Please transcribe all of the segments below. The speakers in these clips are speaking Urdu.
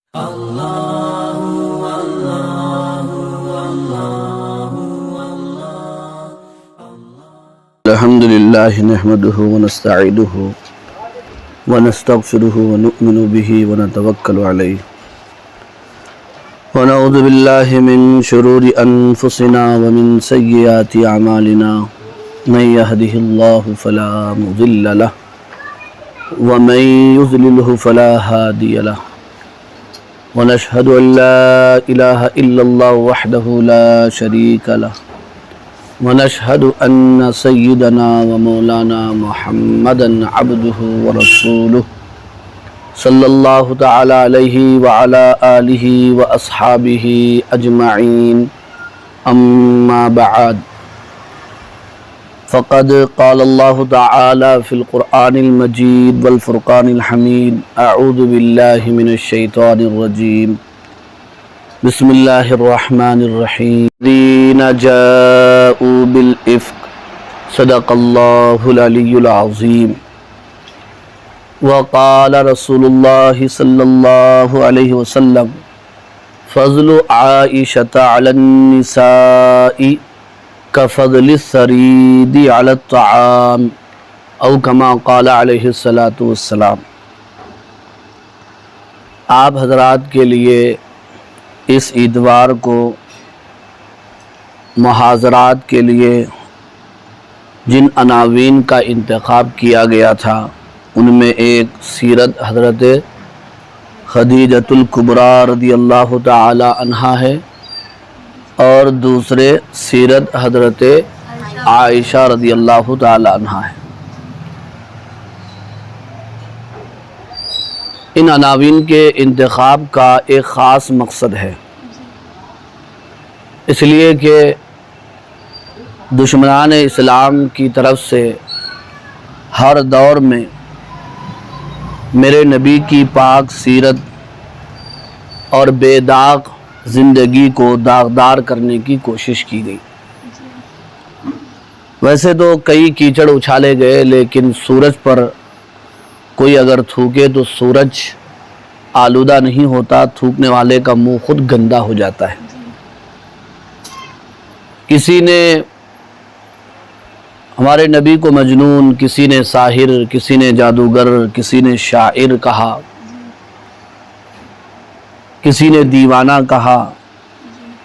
الحمد لله نحمده ونستعينه ونستغفره ونؤمن به ونتوكل عليه ونعوذ بالله من شرور أنفسنا ومن سيئات أعمالنا من يهده الله فلا مضل له ومن يضلله فلا هادي له ونشهد أن لا إله إلا الله وحده لا شريك له ونشهد أن سيدنا ومولانا محمدا عبده ورسوله صلى الله تعالى عليه وعلى آله وأصحابه أجمعين أما بعد فقد قال الله تعالى في القرآن المجيد والفرقان الحميد أعوذ بالله من الشيطان الرجيم بسم الله الرحمن الرحيم الذين جاءوا بالإفك صدق الله العلي العظيم وقال رسول الله صلى الله عليه وسلم فضل عائشة على النساء كفضل الثريد على الطعام او كما قال علیہ الصلاۃ والسلام۔ آپ حضرات کے لیے اس اتوار کو محاضرات کے لیے جن عناوین کا انتخاب کیا گیا تھا ان میں ایک سیرت حضرت خدیجۃ الکبریٰ رضی اللہ تعالی عنہا ہے اور دوسرے سیرت حضرت عائشہ رضی اللہ تعالی عنہا ہے۔ ان عناوین کے انتخاب کا ایک خاص مقصد ہے، اس لیے کہ دشمنان اسلام کی طرف سے ہر دور میں میرے نبی کی پاک سیرت اور بے داغ زندگی کو داغدار کرنے کی کوشش کی گئی۔ ویسے تو کئی کیچڑ اچھالے گئے، لیکن سورج پر کوئی اگر تھوکے تو سورج آلودہ نہیں ہوتا، تھوکنے والے کا منہ خود گندا ہو جاتا ہے۔ کسی نے ہمارے نبی کو مجنون، کسی نے ساحر، کسی نے جادوگر، کسی نے شاعر کہا، کسی نے دیوانہ کہا،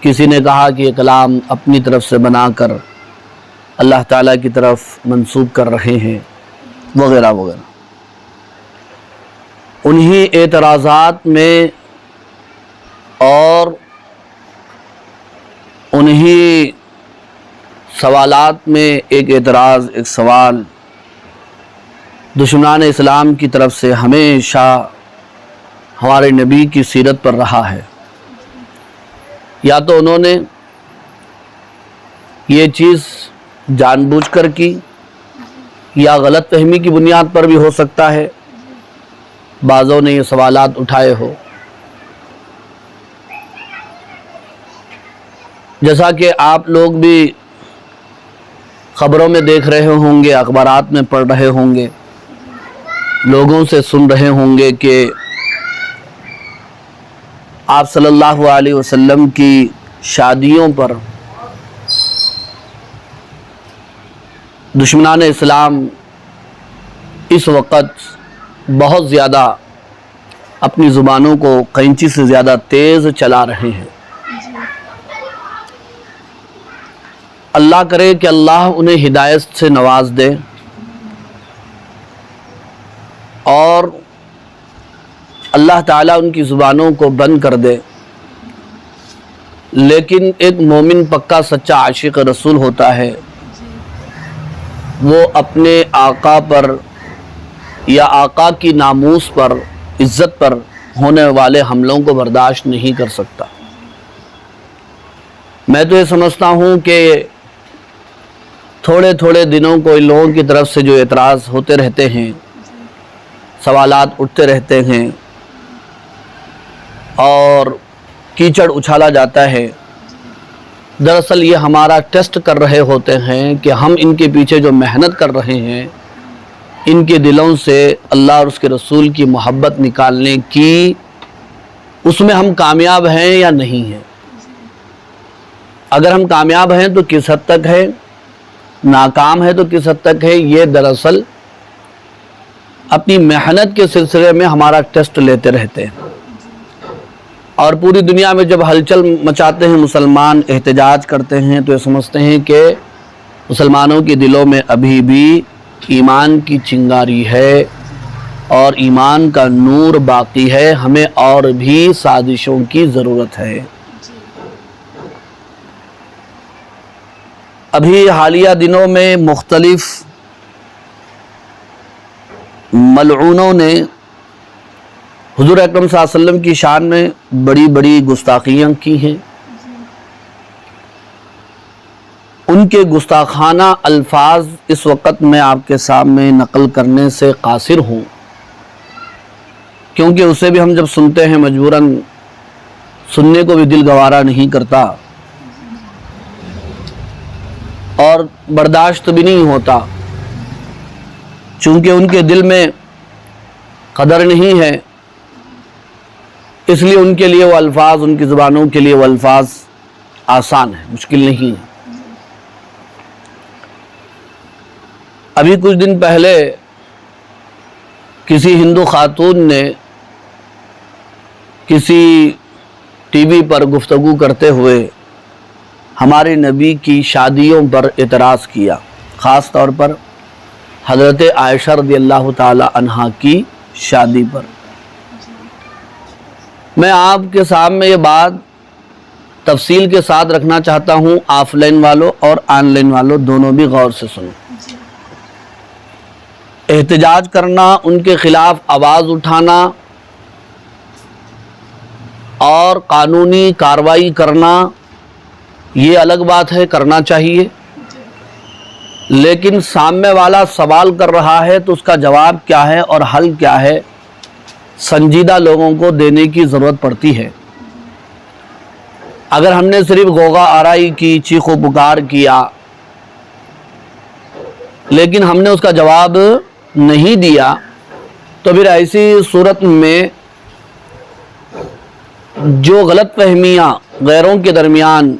کسی نے کہا کہ یہ کلام اپنی طرف سے بنا کر اللہ تعالیٰ کی طرف منسوب کر رہے ہیں، وغیرہ وغیرہ۔ انہی اعتراضات میں اور انہی سوالات میں ایک اعتراض، ایک سوال دشمنان اسلام کی طرف سے ہمیشہ ہمارے نبی کی سیرت پر رہا ہے۔ یا تو انہوں نے یہ چیز جان بوجھ کر کی، یا غلط فہمی کی بنیاد پر بھی ہو سکتا ہے، بعضوں نے یہ سوالات اٹھائے ہو۔ جیسا کہ آپ لوگ بھی خبروں میں دیکھ رہے ہوں گے، اخبارات میں پڑھ رہے ہوں گے، لوگوں سے سن رہے ہوں گے کہ آپ صلی اللہ علیہ وسلم کی شادیوں پر دشمنان اسلام اس وقت بہت زیادہ اپنی زبانوں کو قینچی سے زیادہ تیز چلا رہے ہیں۔ اللہ کرے کہ اللہ انہیں ہدایت سے نواز دے اور اللہ تعالیٰ ان کی زبانوں کو بند کر دے، لیکن ایک مومن پکا سچا عاشق رسول ہوتا ہے، وہ اپنے آقا پر یا آقا کی ناموس پر، عزت پر ہونے والے حملوں کو برداشت نہیں کر سکتا۔ میں تو یہ سمجھتا ہوں کہ تھوڑے تھوڑے دنوں کو ان لوگوں کی طرف سے جو اعتراض ہوتے رہتے ہیں، سوالات اٹھتے رہتے ہیں اور کیچڑ اچھالا جاتا ہے، دراصل یہ ہمارا ٹیسٹ کر رہے ہوتے ہیں کہ ہم ان کے پیچھے جو محنت کر رہے ہیں، ان کے دلوں سے اللہ اور اس کے رسول کی محبت نکالنے کی اس میں ہم کامیاب ہیں یا نہیں ہیں. اگر ہم کامیاب ہیں تو کس حد تک ہے، ناکام ہے تو کس حد تک ہے. یہ دراصل اپنی محنت کے سلسلے میں ہمارا ٹیسٹ لیتے رہتے ہیں. اور پوری دنیا میں جب ہلچل مچاتے ہیں مسلمان، احتجاج کرتے ہیں، تو یہ سمجھتے ہیں کہ مسلمانوں کے دلوں میں ابھی بھی ایمان کی چنگاری ہے اور ایمان کا نور باقی ہے، ہمیں اور بھی سازشوں کی ضرورت ہے. ابھی حالیہ دنوں میں مختلف ملعونوں نے حضور اکرم صلی اللہ علیہ وسلم کی شان میں بڑی بڑی گستاخیاں کی ہیں. ان کے گستاخانہ الفاظ اس وقت میں آپ کے سامنے نقل کرنے سے قاصر ہوں، کیونکہ اسے بھی ہم جب سنتے ہیں مجبوراً سننے کو بھی دل گوارا نہیں کرتا اور برداشت بھی نہیں ہوتا، چونکہ ان کے دل میں قدر نہیں ہے، اس لیے ان کے لیے وہ الفاظ، ان کی زبانوں کے لیے وہ الفاظ آسان ہیں، مشکل نہیں ہیں. ابھی کچھ دن پہلے کسی ہندو خاتون نے کسی ٹی وی پر گفتگو کرتے ہوئے ہمارے نبی کی شادیوں پر اعتراض کیا، خاص طور پر حضرت عائشہ رضی اللہ تعالی عنہا کی شادی پر. میں آپ کے سامنے یہ بات تفصیل کے ساتھ رکھنا چاہتا ہوں، آف لائن والوں اور آن لائن والوں دونوں بھی غور سے سنیں. احتجاج کرنا، ان کے خلاف آواز اٹھانا اور قانونی کارروائی کرنا یہ الگ بات ہے، کرنا چاہیے، لیکن سامنے والا سوال کر رہا ہے تو اس کا جواب کیا ہے اور حل کیا ہے، سنجیدہ لوگوں کو دینے کی ضرورت پڑتی ہے. اگر ہم نے صرف غوغا آرائی کی، چیخ و پکار کیا، لیکن ہم نے اس کا جواب نہیں دیا، تو پھر ایسی صورت میں جو غلط فہمیاں غیروں کے درمیان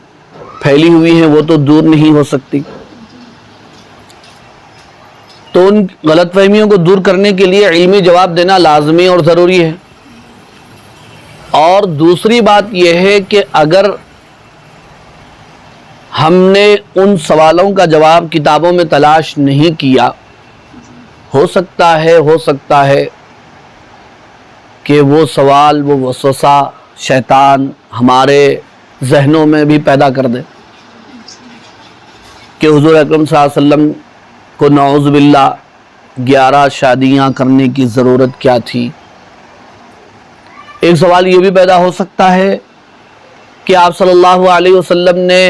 پھیلی ہوئی ہیں وہ تو دور نہیں ہو سکتی. تو ان غلط فہمیوں کو دور کرنے کے لیے علمی جواب دینا لازمی اور ضروری ہے. اور دوسری بات یہ ہے کہ اگر ہم نے ان سوالوں کا جواب کتابوں میں تلاش نہیں کیا، ہو سکتا ہے کہ وہ سوال، وہ وسوسہ شیطان ہمارے ذہنوں میں بھی پیدا کر دے کہ حضور اکرم صلی اللہ علیہ وسلم کو نعوذ باللہ 11 شادیاں کرنے کی ضرورت کیا تھی. ایک سوال یہ بھی پیدا ہو سکتا ہے کہ آپ صلی اللہ علیہ وسلم نے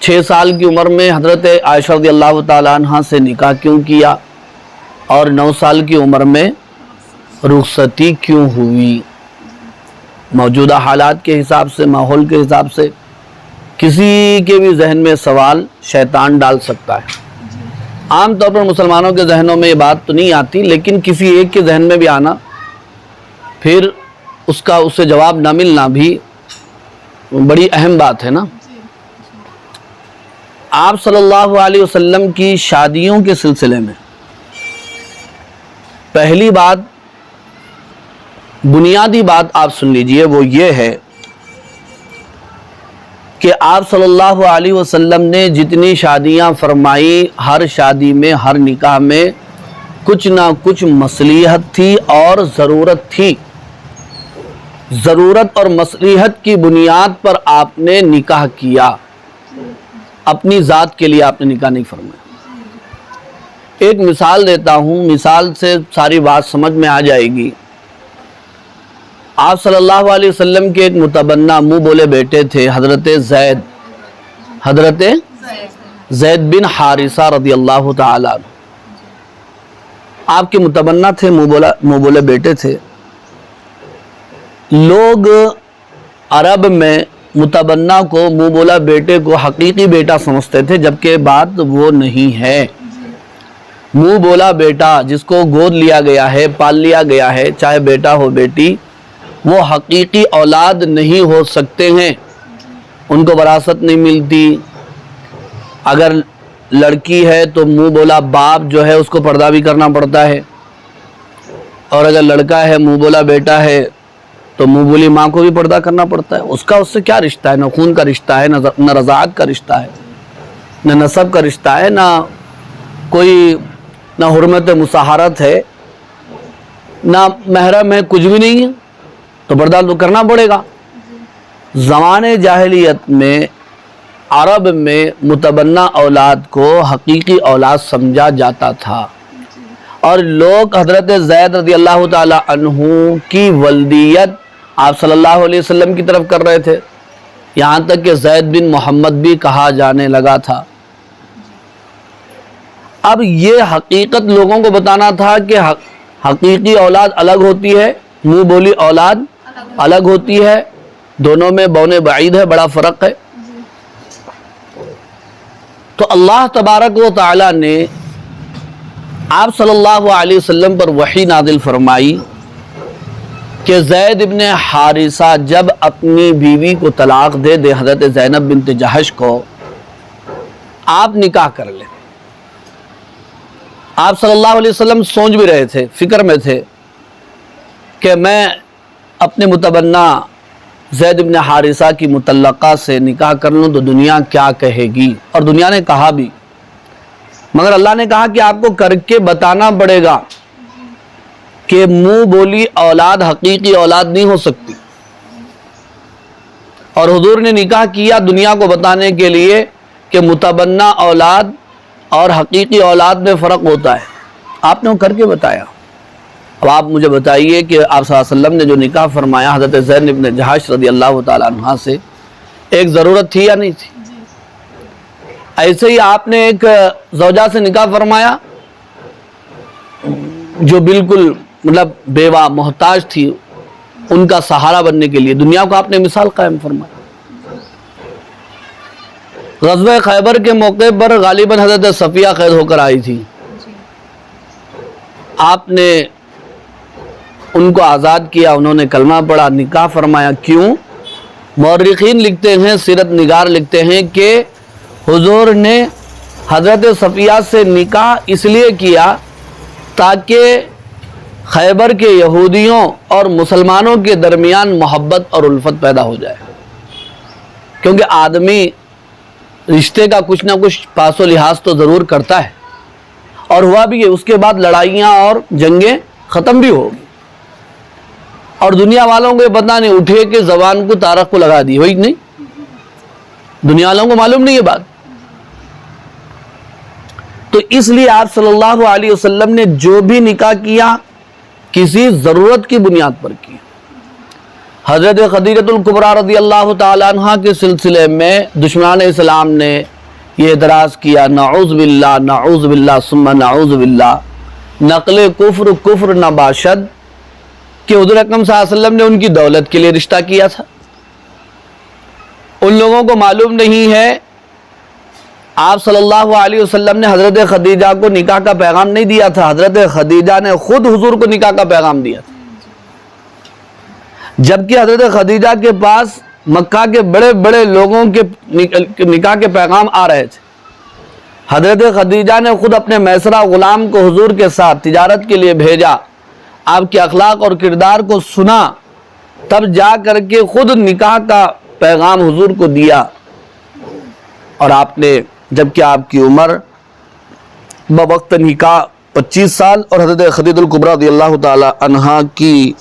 6 سال کی عمر میں حضرت عائشہ رضی اللہ تعالی عنہ سے نکاح کیوں کیا اور 9 سال کی عمر میں رخصتی کیوں ہوئی. موجودہ حالات کے حساب سے، ماحول کے حساب سے کسی کے بھی ذہن میں سوال شیطان ڈال سکتا ہے. عام طور پر مسلمانوں کے ذہنوں میں یہ بات تو نہیں آتی، لیکن کسی ایک کے ذہن میں بھی آنا، پھر اس سے جواب نہ ملنا بھی بڑی اہم بات ہے نا. آپ صلی اللہ علیہ وسلم کی شادیوں کے سلسلے میں پہلی بات، بنیادی بات آپ سن لیجئے، وہ یہ ہے کہ آپ صلی اللہ علیہ وسلم نے جتنی شادیاں فرمائی، ہر شادی میں، ہر نکاح میں کچھ نہ کچھ مصلحت تھی اور ضرورت تھی. ضرورت اور مصلحت کی بنیاد پر آپ نے نکاح کیا، اپنی ذات کے لیے آپ نے نکاح نہیں فرمایا. ایک مثال دیتا ہوں، مثال سے ساری بات سمجھ میں آ جائے گی. آپ صلی اللہ علیہ وسلم کے ایک متبنہ منہ بولے بیٹے تھے، حضرت زید بن حارثہ رضی اللہ تعالیٰ عنہ. آپ کے متبنہ تھے، منہ بولے بیٹے تھے. لوگ عرب میں متبنہ کو، منہ بولا بیٹے کو حقیقی بیٹا سمجھتے تھے، جبکہ بات وہ نہیں ہے. منہ بولا بیٹا جس کو گود لیا گیا ہے، پال لیا گیا ہے، چاہے بیٹا ہو بیٹی، وہ حقیقی اولاد نہیں ہو سکتے ہیں، ان کو وراثت نہیں ملتی۔ اگر لڑکی ہے تو منہ بولا باپ جو ہے اس کو پردہ بھی کرنا پڑتا ہے، اور اگر لڑکا ہے منہ بولا بیٹا ہے تو منہ بولی ماں کو بھی پردہ کرنا پڑتا ہے۔ اس کا اس سے کیا رشتہ ہے؟ نہ خون کا رشتہ ہے، نہ رضاعت کا رشتہ ہے، نہ نسب کا رشتہ ہے، نہ حرمت مصاہرت ہے، نہ محرم ہے، کچھ بھی نہیں ہے، تو پردہ تو کرنا پڑے گا۔ زمانے جاہلیت میں عرب میں متبنہ اولاد کو حقیقی اولاد سمجھا جاتا تھا، اور لوگ حضرت زید رضی اللہ تعالی عنہ کی ولدیت آپ صلی اللہ علیہ وسلم کی طرف کر رہے تھے، یہاں تک کہ زید بن محمد بھی کہا جانے لگا تھا۔ اب یہ حقیقت لوگوں کو بتانا تھا کہ حقیقی اولاد الگ ہوتی ہے، منہ بولی اولاد الگ ہوتی ہے، دونوں میں بون بعید ہے، بڑا فرق ہے۔ تو اللہ تبارک و تعالی نے آپ صلی اللہ علیہ وسلم پر وحی نازل فرمائی کہ زید ابن حارثہ جب اپنی بیوی کو طلاق دے دے، حضرت زینب بنت جہش کو، آپ نکاح کر لیں۔ آپ صلی اللہ علیہ وسلم سوچ بھی رہے تھے، فکر میں تھے کہ میں اپنے متبنہ زید ابن حارثہ کی مطلقہ سے نکاح کر لوں تو دنیا کیا کہے گی، اور دنیا نے کہا بھی، مگر اللہ نے کہا کہ آپ کو کر کے بتانا پڑے گا کہ منہ بولی اولاد حقیقی اولاد نہیں ہو سکتی۔ اور حضور نے نکاح کیا دنیا کو بتانے کے لیے کہ متبنہ اولاد اور حقیقی اولاد میں فرق ہوتا ہے، آپ نے وہ کر کے بتایا۔ اب آپ مجھے بتائیے کہ آپ صلی اللہ علیہ وسلم نے جو نکاح فرمایا حضرت زید بن جہش رضی اللہ تعالیٰ عنہ سے، ایک ضرورت تھی یا نہیں تھی؟ ایسے ہی آپ نے ایک زوجہ سے نکاح فرمایا جو بالکل بیوہ محتاج تھی، ان کا سہارا بننے کے لیے دنیا کو آپ نے مثال قائم فرمایا۔ غزوہ خیبر کے موقع پر غالباً حضرت صفیہ قید ہو کر آئی تھی، آپ نے ان کو آزاد کیا، انہوں نے کلمہ پڑھا، نکاح فرمایا۔ کیوں؟ مورخین لکھتے ہیں، سیرت نگار لکھتے ہیں کہ حضور نے حضرت صفیہ سے نکاح اس لیے کیا تاکہ خیبر کے یہودیوں اور مسلمانوں کے درمیان محبت اور الفت پیدا ہو جائے، کیونکہ آدمی رشتے کا کچھ نہ کچھ پاس و لحاظ تو ضرور کرتا ہے، اور ہوا بھی ہے، اس کے بعد لڑائیاں اور جنگیں ختم بھی ہوگی، اور دنیا والوں کو پتہ نہیں اٹھے کہ زبان کو تارک کو لگا دی ہوئی نہیں، دنیا والوں کو معلوم نہیں یہ بات۔ تو اس لیے آپ صلی اللہ علیہ وسلم نے جو بھی نکاح کیا کسی ضرورت کی بنیاد پر کیا۔ حضرت خدیجہ الکبریٰ رضی اللہ تعالی عنہ کے سلسلے میں دشمنان اسلام نے یہ اعتراض کیا، نعوذ باللہ نعوذ باللہ ثم نعوذ باللہ، نقل کفر کفر نہ باشد، کہ حضور اکرم صلی اللہ علیہ وسلم نے ان کی دولت کے لیے رشتہ کیا تھا۔ ان لوگوں کو معلوم نہیں ہے آپ صلی اللہ علیہ وسلم نے حضرت خدیجہ کو نکاح کا پیغام نہیں دیا تھا، حضرت خدیجہ نے خود حضور کو نکاح کا پیغام دیا تھا، جبکہ حضرت خدیجہ کے پاس مکہ کے بڑے بڑے لوگوں کے نکاح کے پیغام آ رہے تھے۔ حضرت خدیجہ نے خود اپنے میسرہ غلام کو حضور کے ساتھ تجارت کے لیے بھیجا، آپ کے اخلاق اور کردار کو سنا، تب جا کر کے خود نکاح کا پیغام حضور کو دیا، اور آپ نے، جبکہ آپ کی عمر بوقت نکاح 25 سال اور حضرت خدیجہ الکبریٰ رضی اللہ تعالی عنہا کی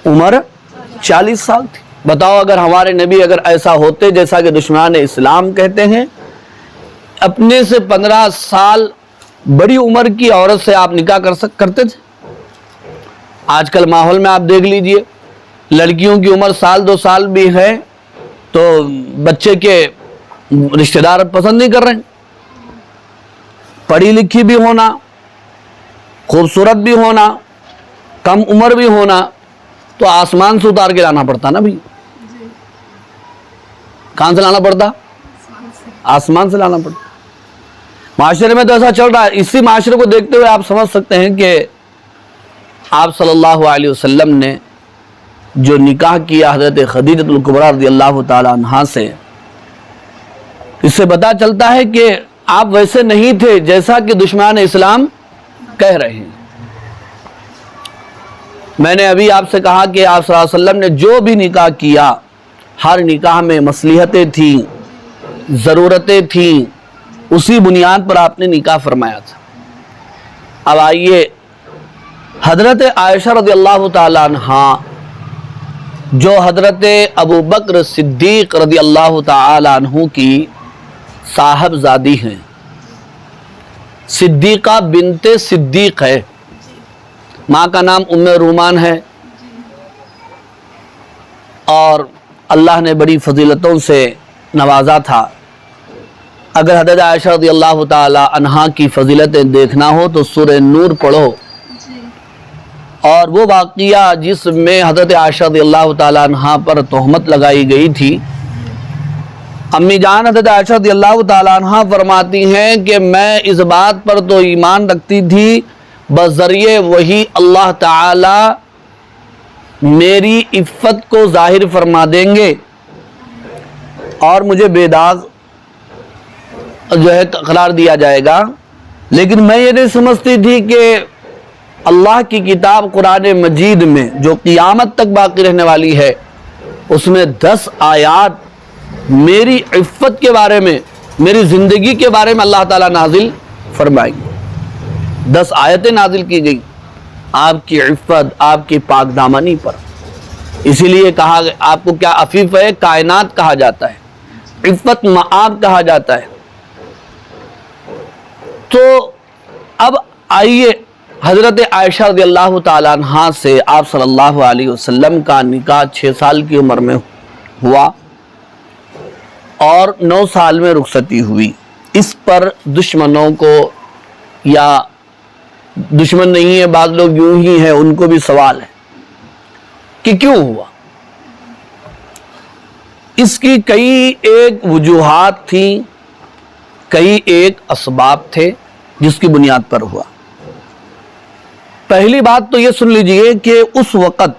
عمر 40 سال تھی۔ بتاؤ اگر ہمارے نبی اگر ایسا ہوتے جیسا کہ دشمنان اسلام کہتے ہیں، اپنے سے 15 سال بڑی عمر کی عورت سے آپ نکاح کرتے تھے؟ آج کل ماحول میں آپ دیکھ لیجئے، لڑکیوں کی عمر سال 2 سال بھی ہے تو بچے کے رشتہ دار پسند نہیں کر رہے ہیں۔ پڑھی لکھی بھی ہونا، خوبصورت بھی ہونا، کم عمر بھی ہونا، تو آسمان سے اتار کے لانا پڑتا نا بھی، کہاں سے لانا پڑتا؟ آسمان سے لانا پڑتا۔ معاشرے میں تو ایسا چل رہا ہے۔ اسی معاشرے کو دیکھتے ہوئے آپ سمجھ سکتے ہیں کہ آپ صلی اللہ علیہ وسلم نے جو نکاح کیا حضرت خدیجہ الکبریٰ رضی اللہ تعالی عنہا سے، اس سے پتہ چلتا ہے کہ آپ ویسے نہیں تھے جیسا کہ دشمنان اسلام کہہ رہے ہیں۔ میں نے ابھی آپ سے کہا کہ آپ صلی اللہ علیہ وسلم نے جو بھی نکاح کیا، ہر نکاح میں مصلحتیں تھیں، ضرورتیں تھیں، اسی بنیاد پر آپ نے نکاح فرمایا تھا۔ اب آئیے حضرت عائشہ رضی اللہ تعالی عنہا جو حضرت ابو بکر صدیق رضی اللہ تعالی عنہ کی صاحبزادی ہیں، صدیقہ بنت صدیق ہے، ماں کا نام ام رومان ہے، اور اللہ نے بڑی فضیلتوں سے نوازا تھا۔ اگر حضرت عائشہ رضی اللہ تعالی عنہا کی فضیلتیں دیکھنا ہو تو سورہ نور پڑھو، اور وہ واقعہ جس میں حضرت عائشہ رضی اللہ تعالی عنہا پر تہمت لگائی گئی تھی، امی جان حضرت عائشہ رضی اللہ تعالی عنہا فرماتی ہیں کہ میں اس بات پر تو ایمان رکھتی تھی بذریعے وہی اللہ تعالی میری عفت کو ظاہر فرما دیں گے اور مجھے بے داغ جو ہے قرار دیا جائے گا، لیکن میں یہ نہیں سمجھتی تھی کہ اللہ کی کتاب قرآن مجید میں جو قیامت تک باقی رہنے والی ہے، اس میں 10 آیات میری عفت کے بارے میں، میری زندگی کے بارے میں اللہ تعالیٰ نازل فرمائیں گے۔ 10 آیتیں نازل کی گئی آپ کی عفت، آپ کی پاک دامنی پر۔ اسی لیے کہا آپ کو کیا عفیف ہے، کائنات کہا جاتا ہے، عفت معاب کہا جاتا ہے۔ تو اب آئیے حضرت عائشہ رضی اللہ تعالیٰ عنہا سے آپ صلی اللہ علیہ وسلم کا نکاح 6 سال کی عمر میں ہوا اور 9 سال میں رخصتی ہوئی۔ اس پر دشمنوں کو، یا دشمن نہیں ہے، بعض لوگ یوں ہی ہیں، ان کو بھی سوال ہے کہ کیوں ہوا۔ اس کی کئی ایک وجوہات تھیں، کئی ایک اسباب تھے جس کی بنیاد پر ہوا۔ پہلی بات تو یہ سن لیجئے کہ اس وقت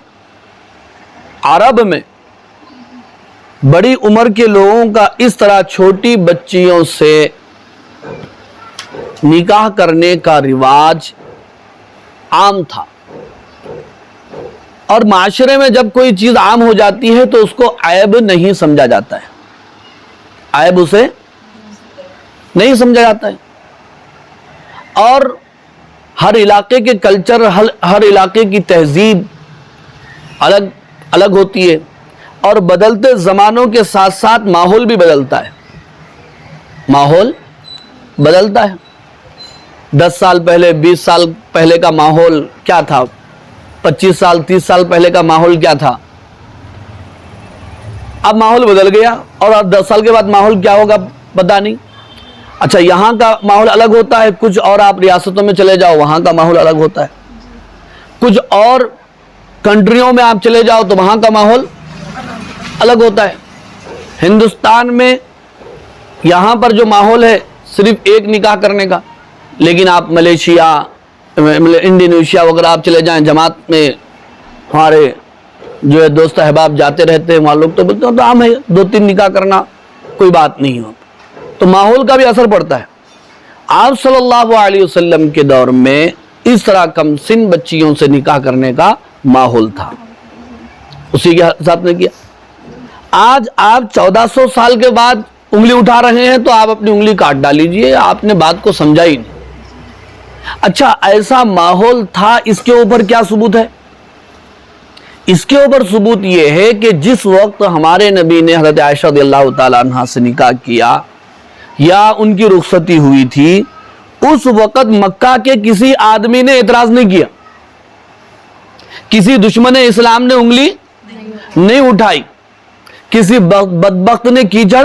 عرب میں بڑی عمر کے لوگوں کا اس طرح چھوٹی بچیوں سے نکاح کرنے کا رواج عام تھا، اور معاشرے میں جب کوئی چیز عام ہو جاتی ہے تو اس کو عیب نہیں سمجھا جاتا ہے، عیب اسے نہیں سمجھا جاتا ہے۔ اور ہر علاقے کے کلچر، ہر علاقے کی تہذیب الگ الگ ہوتی ہے، اور بدلتے زمانوں کے ساتھ ساتھ ماحول بھی بدلتا ہے، ماحول بدلتا ہے۔ 10 سال پہلے، 20 سال پہلے کا ماحول کیا تھا، 25 سال 30 سال پہلے کا ماحول کیا تھا، اب ماحول بدل گیا، اور 10 سال کے بعد ماحول کیا ہوگا پتہ نہیں۔ اچھا، یہاں کا ماحول الگ ہوتا ہے کچھ، اور آپ ریاستوں میں چلے جاؤ وہاں کا ماحول الگ ہوتا ہے، کچھ اور کنٹریوں میں آپ چلے جاؤ تو وہاں کا ماحول الگ ہوتا ہے۔ ہندوستان میں یہاں پر جو ماحول ہے صرف ایک نکاح کرنے کا، لیکن آپ ملیشیا، انڈونیشیا وغیرہ آپ چلے جائیں، جماعت میں ہمارے جو ہے دوست احباب جاتے رہتے ہیں، وہاں لوگ تو بولتے ہیں تو عام ہے 2-3 نکاح کرنا، کوئی بات نہیں ہو۔ تو ماحول کا بھی اثر پڑتا ہے۔ آپ صلی اللہ علیہ وسلم کے دور میں اس طرح کم سن بچیوں سے نکاح کرنے کا ماحول تھا، اسی کے حساب نے کیا۔ آج آپ 1400 سال کے بعد انگلی اٹھا رہے ہیں تو آپ اپنی انگلی کاٹ ڈالیجئے، آپ نے بات کو سمجھا ہی نہیں۔ اچھا، ایسا ماحول تھا، اس کے اوپر کیا ثبوت ہے؟ اس کے اوپر ثبوت یہ ہے کہ جس وقت ہمارے نبی نے حضرت عائشہ رضی اللہ تعالیٰ عنہ سے نکاح کیا یا ان کی رخصتی ہوئی تھی، اس وقت مکہ کے کسی آدمی نے اعتراض نہیں کیا، کسی دشمن اسلام نے انگلی نہیں اٹھائی، کسی بدبخت نے کیچڑ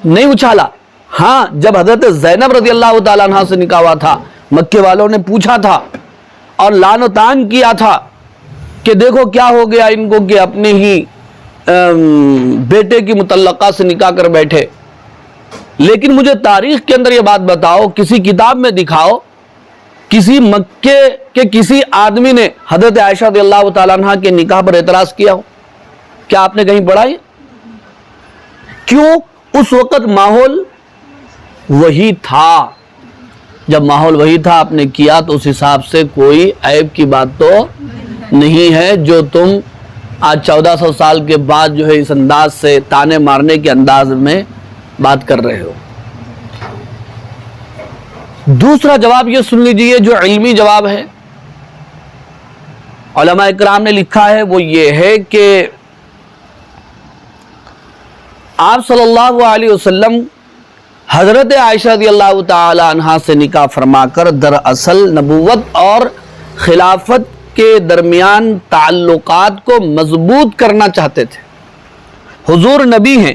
نہیں اچھالا۔ ہاں، جب حضرت زینب رضی اللہ تعالیٰ عنہ سے نکاح ہوا تھا، مکے والوں نے پوچھا تھا اور لعن و طعن کیا تھا کہ دیکھو کیا ہو گیا ان کو کہ اپنے ہی بیٹے کی مطلقہ سے نکاح کر بیٹھے۔ لیکن مجھے تاریخ کے اندر یہ بات بتاؤ، کسی کتاب میں دکھاؤ کسی مکے کے کسی آدمی نے حضرت عائشہ رضی اللہ تعالیٰ عنہ کے نکاح پر اعتراض کیا ہو؟ کیا آپ نے کہیں پڑھا ہے؟ کیوں؟ اس وقت ماحول وہی تھا. جب ماحول وہی تھا آپ نے کیا تو اس حساب سے کوئی عیب کی بات تو نہیں ہے جو تم آج 1400 سال کے بعد جو ہے اس انداز سے تانے مارنے کے انداز میں بات کر رہے ہو. دوسرا جواب یہ سن لیجئے جو علمی جواب ہے، علماء اکرام نے لکھا ہے، وہ یہ ہے کہ آپ صلی اللہ علیہ وسلم حضرت عائشہ رضی اللہ تعالی عنہا سے نکاح فرما کر دراصل نبوت اور خلافت کے درمیان تعلقات کو مضبوط کرنا چاہتے تھے. حضور نبی ہیں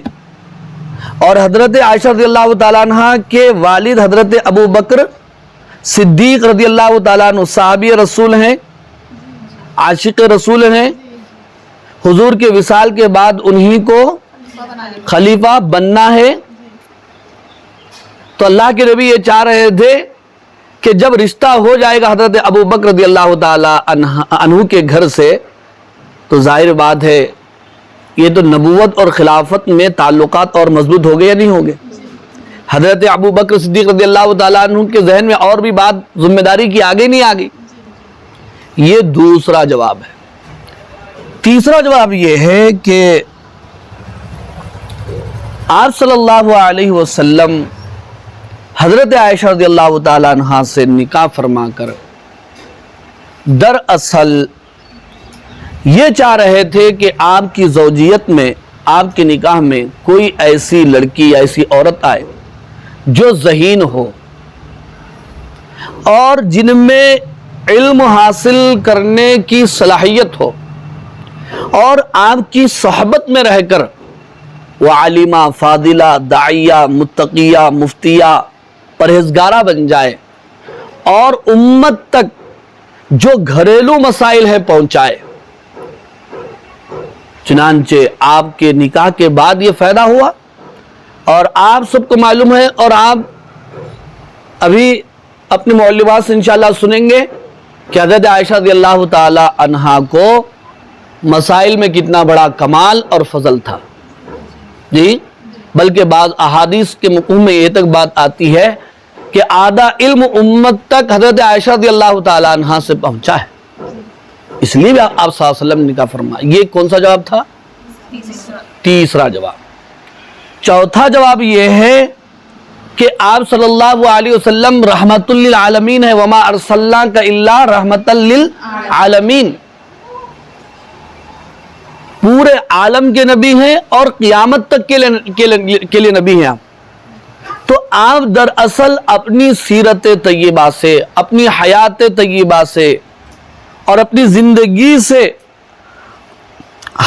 اور حضرت عائشہ رضی اللہ تعالیٰ عنہ کے والد حضرت ابو بکر صدیق رضی اللہ تعالیٰ عنہ صحابی رسول ہیں، عاشق رسول ہیں. حضور کے وصال کے بعد انہی کو خلیفہ بننا ہے. تو اللہ کے نبی یہ چاہ رہے تھے کہ جب رشتہ ہو جائے گا حضرت ابو بکر رضی اللہ تعالیٰ عنہ کے گھر سے تو ظاہر بات ہے یہ تو نبوت اور خلافت میں تعلقات اور مضبوط ہو گئے یا نہیں ہو گئے. حضرت ابو بکر صدیق رضی اللہ تعالیٰ عنہ کے ذہن میں اور بھی بات ذمہ داری کی آگے نہیں آگئی. یہ دوسرا جواب ہے. تیسرا جواب یہ ہے کہ آپ صلی اللہ علیہ وسلم حضرت عائشہ رضی اللہ تعالیٰ عنہ سے نکاح فرما کر دراصل یہ چاہ رہے تھے کہ آپ کی زوجیت میں، آپ کے نکاح میں کوئی ایسی لڑکی، ایسی عورت آئے جو ذہین ہو اور جن میں علم حاصل کرنے کی صلاحیت ہو اور آپ کی صحبت میں رہ کر وہ عالمہ، فاضلہ، داعیہ، متقیہ، مفتیہ، پرہیزگارہ بن جائے اور امت تک جو گھریلو مسائل ہے پہنچائے. چنانچہ آپ کے نکاح کے بعد یہ فائدہ ہوا اور آپ سب کو معلوم ہے اور آپ ابھی اپنے مولوات سے انشاءاللہ سنیں گے کہ حضرت عائشہ رضی اللہ تعالی عنہا کو مسائل میں کتنا بڑا کمال اور فضل تھا. جی بلکہ بعض احادیث کے مفہوم میں یہ تک بات آتی ہے کہ آدھا علم امت تک حضرت عائشہ رضی اللہ تعالی عنہا سے پہنچا ہے. اس لیے بھی آپ صلی اللہ علیہ وسلم نے نکاح فرمایا. یہ کون سا جواب تھا؟ تیسرا جواب. چوتھا جواب یہ ہے کہ آپ صلی اللہ علیہ وسلم رحمت للعالمین ہے. وما ارسلناک الا رحمت للعالمین، پورے عالم کے نبی ہیں اور قیامت تک کے لیے نبی ہیں آپ. تو آپ دراصل اپنی سیرت طیبہ سے، اپنی حیات طیبہ سے اور اپنی زندگی سے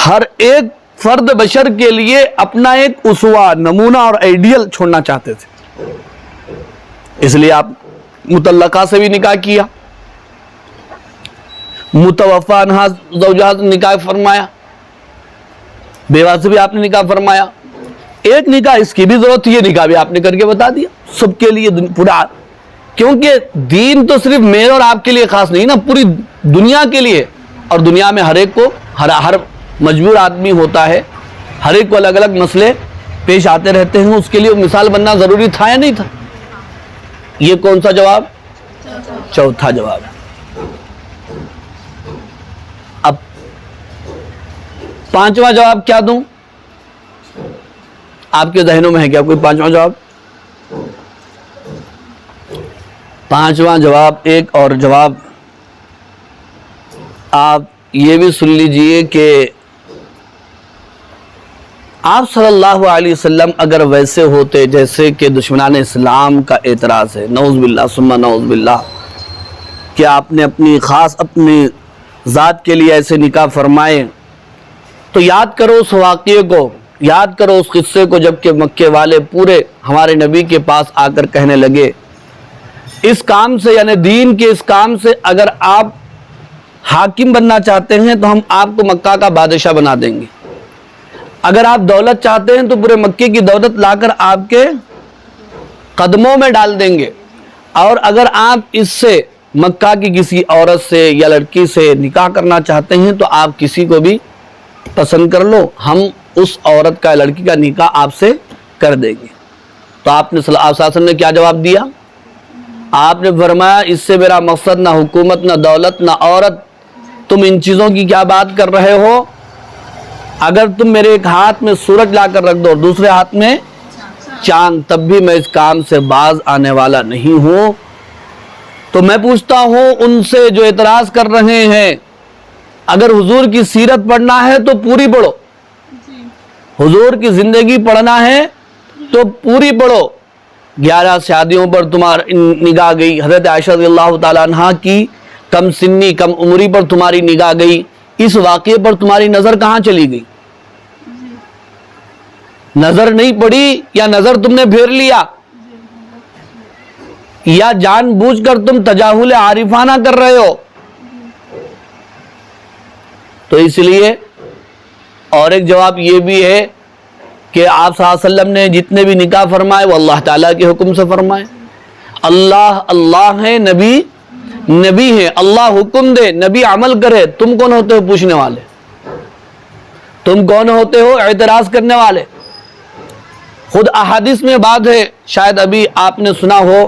ہر ایک فرد بشر کے لیے اپنا ایک اسوہ، نمونہ اور آئیڈیل چھوڑنا چاہتے تھے. اس لیے آپ مطلقہ سے بھی نکاح کیا، متوفی عنہا زوجات نکاح فرمایا، بیوہ سے بھی آپ نے نکاح فرمایا. ایک نکاح اس کی بھی ضرورت تھی، یہ نکاح بھی آپ نے کر کے بتا دیا سب کے لیے پورا. کیونکہ دین تو صرف میرے اور آپ کے لیے خاص نہیں نا، پوری دنیا کے لیے. اور دنیا میں ہر ایک کو ہر مجبور آدمی ہوتا ہے، ہر ایک کو الگ الگ مسئلے پیش آتے رہتے ہیں. اس کے لیے مثال بننا ضروری تھا یا نہیں تھا؟ یہ کون سا جواب؟ چوتھا جواب ہے. اب پانچواں جواب کیا دوں؟ آپ کے ذہنوں میں ہے کیا کوئی پانچواں جواب؟ پانچواں جواب ایک اور جواب آپ یہ بھی سن لیجئے کہ آپ صلی اللہ علیہ وسلم اگر ویسے ہوتے جیسے کہ دشمنان اسلام کا اعتراض ہے، نعوذ باللہ ثم نعوذ باللہ، کہ آپ نے اپنی خاص اپنی ذات کے لیے ایسے نکاح فرمائے، تو یاد کرو اس واقعے کو، یاد کرو اس قصے کو جب کہ مکے والے پورے ہمارے نبی کے پاس آ کر کہنے لگے اس کام سے، یعنی دین کے اس کام سے اگر آپ حاکم بننا چاہتے ہیں تو ہم آپ کو مکہ کا بادشاہ بنا دیں گے. اگر آپ دولت چاہتے ہیں تو پورے مکے کی دولت لا کر آپ کے قدموں میں ڈال دیں گے. اور اگر آپ اس سے مکہ کی کسی عورت سے یا لڑکی سے نکاح کرنا چاہتے ہیں تو آپ کسی کو بھی پسند کر لو، ہم اس عورت کا لڑکی کا نکاح آپ سے کر دیں گے۔ تو آپ نے صلی اللہ علیہ وسلم نے کیا جواب دیا؟ آپ نے فرمایا اس سے میرا مقصد نہ حکومت، نہ دولت، نہ عورت، تم ان چیزوں کی کیا بات کر رہے ہو؟ اگر تم میرے ایک ہاتھ میں سورج لا کر رکھ دو اور دوسرے ہاتھ میں چاند، تب بھی میں اس کام سے باز آنے والا نہیں ہوں۔ تو میں پوچھتا ہوں ان سے جو اعتراض کر رہے ہیں، اگر حضور کی سیرت پڑھنا ہے تو پوری پڑھو، حضور کی زندگی پڑھنا ہے تو پوری پڑھو۔ 11 شادیوں پر تمہاری نگاہ گئی، حضرت عائشہ رضی اللہ تعالیٰ عنہ کی کم سنی کم عمری پر تمہاری نگاہ گئی، اس واقعے پر تمہاری نظر کہاں چلی گئی؟ نظر نہیں پڑی یا نظر تم نے پھیر لیا، یا جان بوجھ کر تم تجاہل عارفانہ کر رہے ہو؟ تو اس لیے اور ایک جواب یہ بھی ہے کہ آپ صلی اللہ علیہ وسلم نے جتنے بھی نکاح فرمائے وہ اللہ تعالیٰ کے حکم سے فرمائے۔ اللہ اللہ ہے، نبی نبی ہے، اللہ حکم دے، نبی عمل کرے، تم کون ہوتے ہو پوچھنے والے؟ تم کون ہوتے ہو اعتراض کرنے والے؟ خود احادیث میں بات ہے، شاید ابھی آپ نے سنا ہو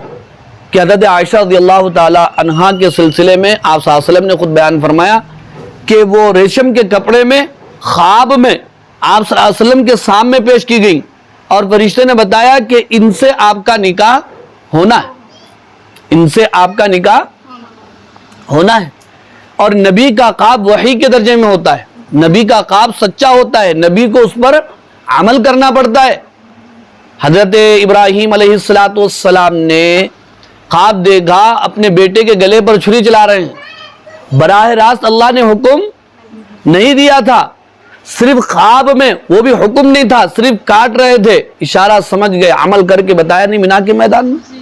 کہ حضرت عائشہ رضی اللہ تعالی عنہا کے سلسلے میں آپ صلی اللہ علیہ وسلم نے خود بیان فرمایا کہ وہ ریشم کے کپڑے میں خواب میں آپ صلی اللہ علیہ وسلم کے سامنے پیش کی گئی اور فرشتے نے بتایا کہ ان سے آپ کا نکاح ہونا ہے، ان سے آپ کا نکاح ہونا ہے۔ اور نبی کا خواب وحی کے درجے میں ہوتا ہے، نبی کا خواب سچا ہوتا ہے، نبی کو اس پر عمل کرنا پڑتا ہے۔ حضرت ابراہیم علیہ السلام نے خواب دیکھا اپنے بیٹے کے گلے پر چھری چلا رہے ہیں، براہ راست اللہ نے حکم نہیں دیا تھا، صرف خواب میں، وہ بھی حکم نہیں تھا، صرف کاٹ رہے تھے، اشارہ سمجھ گئے، عمل کر کے بتایا نہیں مینا کے میدان میں۔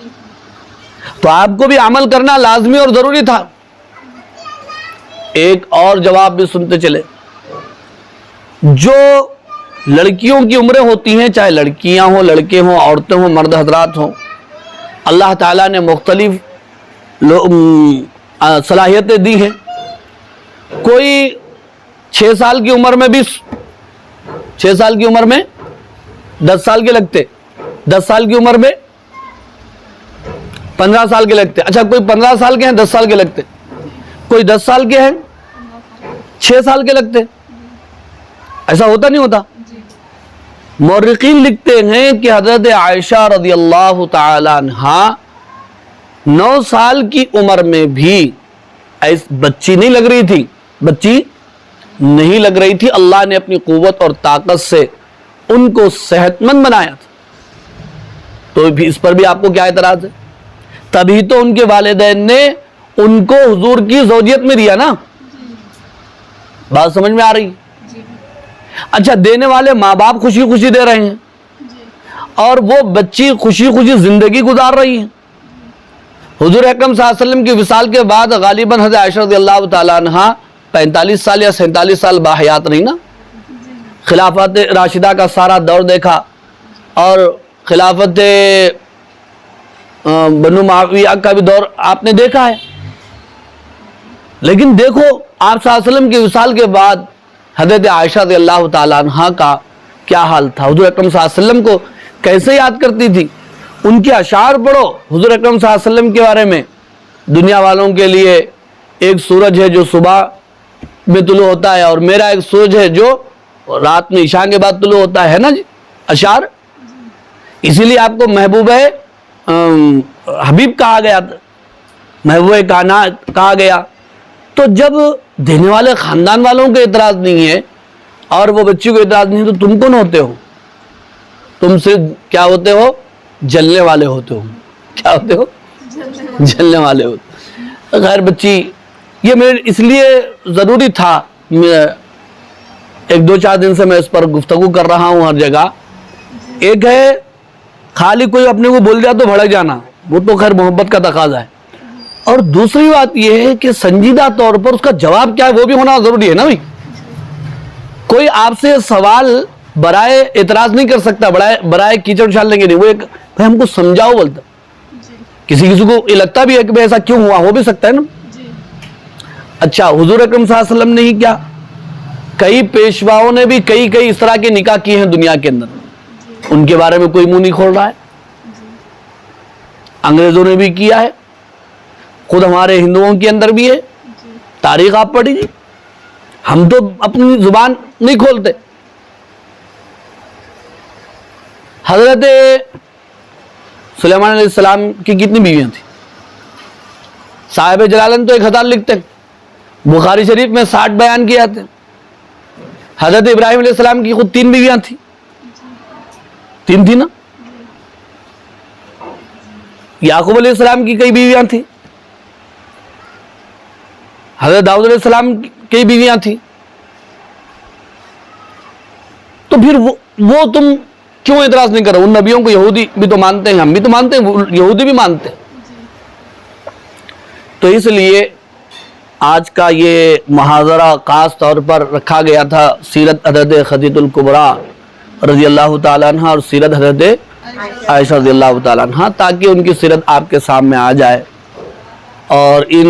تو آپ کو بھی عمل کرنا لازمی اور ضروری تھا۔ ایک اور جواب بھی سنتے چلے، جو لڑکیوں کی عمریں ہوتی ہیں، چاہے لڑکیاں ہوں، لڑکے ہوں، عورتیں ہوں، مرد حضرات ہوں، اللہ تعالیٰ نے مختلف صلاحیتیں دی ہیں۔ کوئی 6 سال کی عمر میں بھی 6 سال کی عمر میں 10 سال کے لگتے، 10 سال کی عمر میں 15 سال کے لگتے، اچھا کوئی 15 سال کے ہیں 10 سال کے لگتے، کوئی 10 سال کے ہیں 6 سال کے لگتے، ایسا ہوتا نہیں ہوتا؟ مورخین لکھتے ہیں کہ حضرت عائشہ رضی اللہ تعالی عنہا 9 سال کی عمر میں بھی بچی نہیں لگ رہی تھی، بچی نہیں لگ رہی تھی، اللہ نے اپنی قوت اور طاقت سے ان کو صحت مند بنایا تھا۔ تو اس پر بھی آپ کو کیا اعتراض ہے؟ تبھی تو ان کے والدین نے ان کو حضور کی زوجیت میں دیا نا، بات سمجھ میں آ رہی؟ اچھا، دینے والے ماں باپ خوشی خوشی دے رہے ہیں اور وہ بچی خوشی خوشی زندگی گزار رہی ہے۔ حضور اکرم صلی اللہ علیہ وسلم کی وصال کے بعد غالباً حضرت عائشہ رضی اللہ تعالیٰ عنہ 45 سال یا 47 سال باحیات رہی نا۔ خلافت راشدہ کا سارا دور دیکھا اور خلافت بنو معاویہ کا بھی دور آپ نے دیکھا ہے، لیکن دیکھو آپ صلی اللہ علیہ وسلم کی وصال کے بعد حضرت عائشہ رضی اللہ تعالیٰ عنہ کا کیا حال تھا، حضور اکرم صلی اللہ علیہ وسلم کو کیسے یاد کرتی تھی۔ ان کے اشعار پڑھو حضور اکرم صلی اللہ علیہ وسلم کے بارے میں، دنیا والوں کے لیے ایک سورج ہے جو صبح میں طلوع ہوتا ہے اور میرا ایک سورج ہے جو رات میں عشاء کے بعد طلوع ہوتا ہے نا جی، اشعار۔ اسی لیے آپ کو محبوب حبیب کہا گیا، محبوب کائنات کہا گیا۔ تو جب دینے والے خاندان والوں کو اعتراض نہیں ہے اور وہ بچی کو اعتراض نہیں ہے تو تم کون ہوتے ہو؟ تم صرف کیا ہوتے ہو؟ جلنے والے ہوتے ہو۔ کیا ہوتے ہو؟ جلنے والے ہوتے۔ غیر بچی، یہ میرے اس لیے ضروری تھا، 1-2-4 دن سے میں اس پر گفتگو کر رہا ہوں ہر جگہ۔ ایک ہے خالی کوئی اپنے کو بول جائے تو بھڑک جانا، وہ تو خیر محبت کا تقاضا ہے، اور دوسری بات یہ ہے کہ سنجیدہ طور پر اس کا جواب کیا ہے وہ بھی ہونا ضروری ہے نا بھائی۔ کوئی آپ سے سوال برائے اعتراض نہیں کر سکتا، برائے کیچڑ اچھالنے کے لیے، وہ ایک ہم کو سمجھاؤ بولتا کسی کسی کو یہ لگتا بھی ہے کہ ایسا کیوں ہوا، ہو بھی سکتا ہے نا. اچھا حضور اکرم صلی اللہ علیہ وسلم نے ہی کیا، کئی پیشواؤں نے بھی کئی اس طرح کے نکاح کیے ہیں دنیا کے اندر، ان کے بارے میں کوئی منہ نہیں کھول رہا ہے. انگریزوں نے بھی کیا ہے، خود ہمارے ہندوؤں کے اندر بھی ہے. تاریخ آپ پڑھیے، ہم تو اپنی زبان نہیں کھولتے. حضرت سلیمان علیہ السلام کی کتنی بیویاں تھیں؟ صاحب جلالین تو 1000 لکھتے ہیں، بخاری شریف میں 60 بیان کیے جاتے ہیں. حضرت ابراہیم علیہ السلام کی خود 3 بیویاں تھیں، 3 تھی نا. یعقوب علیہ السلام کی کئی بیویاں تھیں، حضرت داؤد علیہ السلام کی کئی بیویاں تھیں. تو پھر وہ تم کیوں اعتراض نہیں کرو؟ ان نبیوں کو یہودی بھی تو مانتے ہیں، ہم بھی تو مانتے ہیں، یہودی بھی مانتے ہیں. تو اس لیے آج کا یہ محاضرہ خاص طور پر رکھا گیا تھا سیرت حضرت خدیجہ الکبریٰ رضی اللہ تعالیٰ عنہ اور سیرت حضرت عائشہ رضی اللہ تعالیٰ عنہ، تاکہ ان کی سیرت آپ کے سامنے آ جائے اور ان